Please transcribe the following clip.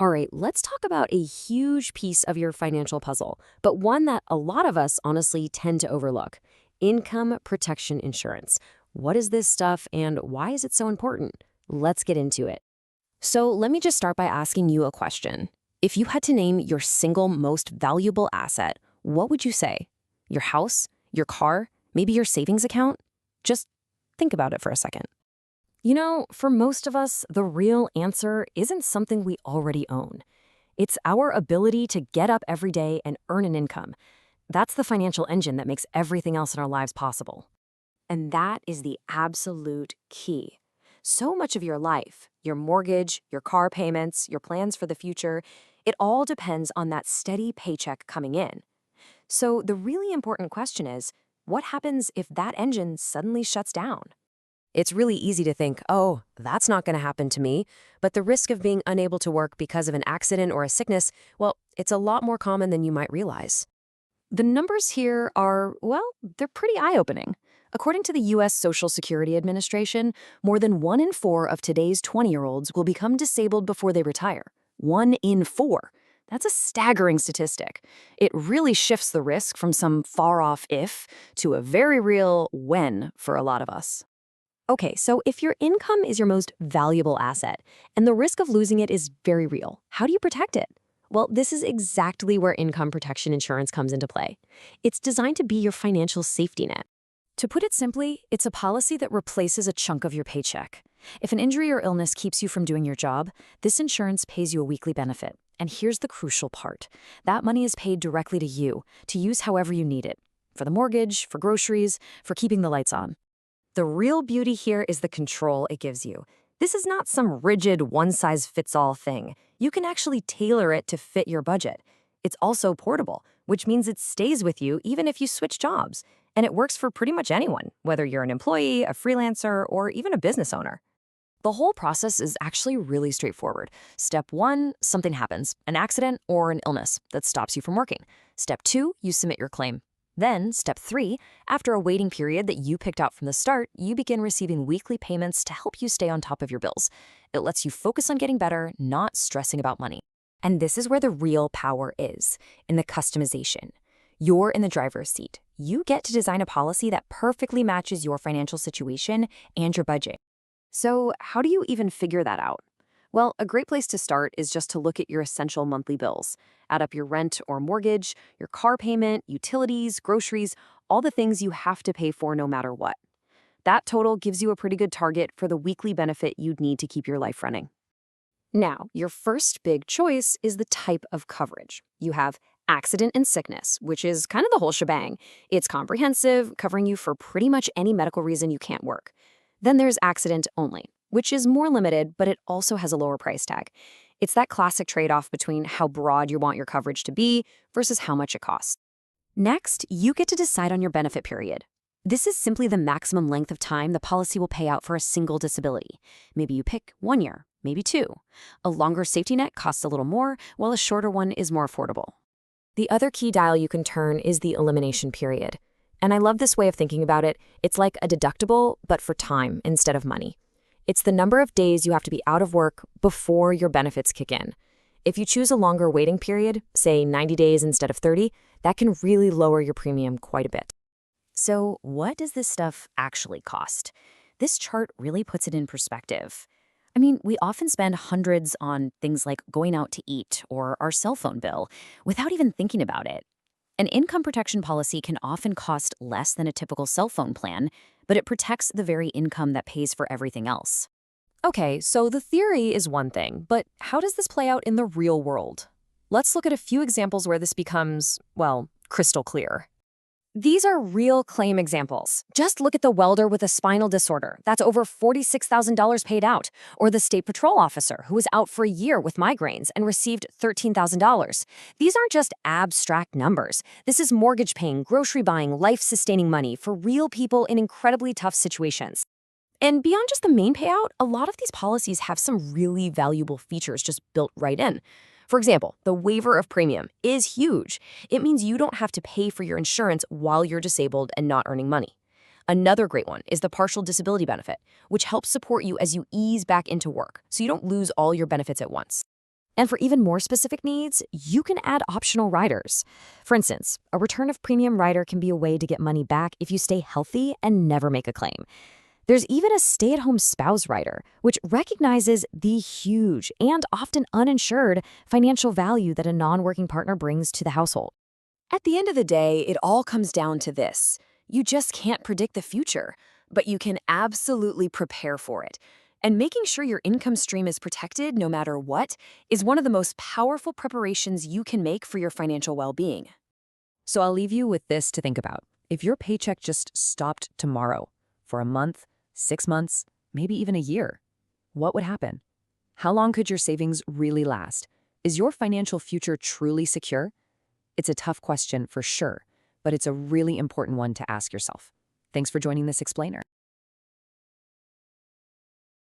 All right, let's talk about a huge piece of your financial puzzle, but one that a lot of us honestly tend to overlook. Income protection insurance. What is this stuff and why is it so important? Let's get into it. So let me just start by asking you a question. If you had to name your single most valuable asset, what would you say? Your house? Your car? Maybe your savings account? Just think about it for a second. For most of us, the real answer isn't something we already own. It's our ability to get up every day and earn an income. That's the financial engine that makes everything else in our lives possible. And that is the absolute key. So much of your life, your mortgage, your car payments, your plans for the future, it all depends on that steady paycheck coming in. So the really important question is, what happens if that engine suddenly shuts down? It's really easy to think, oh, that's not going to happen to me. But the risk of being unable to work because of an accident or a sickness, well, it's a lot more common than you might realize. The numbers here are, well, they're pretty eye-opening. According to the U.S. Social Security Administration, more than 1 in 4 of today's 20-year-olds will become disabled before they retire. 1 in 4. That's a staggering statistic. It really shifts the risk from some far-off if to a very real when for a lot of us. Okay, so if your income is your most valuable asset and the risk of losing it is very real, how do you protect it? Well, this is exactly where income protection insurance comes into play. It's designed to be your financial safety net. To put it simply, it's a policy that replaces a chunk of your paycheck. If an injury or illness keeps you from doing your job, this insurance pays you a weekly benefit. And here's the crucial part. That money is paid directly to you, to use however you need it. For the mortgage, for groceries, for keeping the lights on. The real beauty here is the control it gives you. This is not some rigid one-size-fits-all thing. You can actually tailor it to fit your budget. It's also portable, which means it stays with you even if you switch jobs. And it works for pretty much anyone, whether you're an employee, a freelancer, or even a business owner. The whole process is actually really straightforward. Step 1, something happens, an accident or an illness that stops you from working. Step 2, you submit your claim. Then, step 3, after a waiting period that you picked out from the start, you begin receiving weekly payments to help you stay on top of your bills. It lets you focus on getting better, not stressing about money. And this is where the real power is, in the customization. You're in the driver's seat. You get to design a policy that perfectly matches your financial situation and your budget. So, how do you even figure that out? Well, a great place to start is just to look at your essential monthly bills. Add up your rent or mortgage, your car payment, utilities, groceries, all the things you have to pay for no matter what. That total gives you a pretty good target for the weekly benefit you'd need to keep your life running. Now, your first big choice is the type of coverage. You have accident and sickness, which is kind of the whole shebang. It's comprehensive, covering you for pretty much any medical reason you can't work. Then there's accident only, which is more limited, but it also has a lower price tag. It's that classic trade-off between how broad you want your coverage to be versus how much it costs. Next, you get to decide on your benefit period. This is simply the maximum length of time the policy will pay out for a single disability. Maybe you pick 1 year, maybe 2. A longer safety net costs a little more, while a shorter one is more affordable. The other key dial you can turn is the elimination period. And I love this way of thinking about it. It's like a deductible, but for time instead of money. It's the number of days you have to be out of work before your benefits kick in. If you choose a longer waiting period, say 90 days instead of 30, that can really lower your premium quite a bit. So what does this stuff actually cost? This chart really puts it in perspective. I mean, we often spend hundreds on things like going out to eat or our cell phone bill without even thinking about it. An income protection policy can often cost less than a typical cell phone plan, but it protects the very income that pays for everything else. Okay, so the theory is one thing, but how does this play out in the real world? Let's look at a few examples where this becomes, well, crystal clear. These are real claim examples. Just look at the welder with a spinal disorder. That's over $46,000 paid out. Or the state patrol officer who was out for a year with migraines and received $13,000. These aren't just abstract numbers. This is mortgage paying, grocery buying, life-sustaining money for real people in incredibly tough situations. And beyond just the main payout, a lot of these policies have some really valuable features just built right in. For example, the waiver of premium is huge. It means you don't have to pay for your insurance while you're disabled and not earning money. Another great one is the partial disability benefit, which helps support you as you ease back into work, so you don't lose all your benefits at once. And for even more specific needs, you can add optional riders. For instance, a return of premium rider can be a way to get money back if you stay healthy and never make a claim. There's even a stay-at-home spouse rider, which recognizes the huge and often uninsured financial value that a non-working partner brings to the household. At the end of the day, it all comes down to this. You just can't predict the future, but you can absolutely prepare for it. And making sure your income stream is protected no matter what is one of the most powerful preparations you can make for your financial well-being. So I'll leave you with this to think about. If your paycheck just stopped tomorrow, for a month, 6 months, maybe even a year, what would happen? How long could your savings really last? Is your financial future truly secure? It's a tough question for sure, but it's a really important one to ask yourself. Thanks for joining this explainer.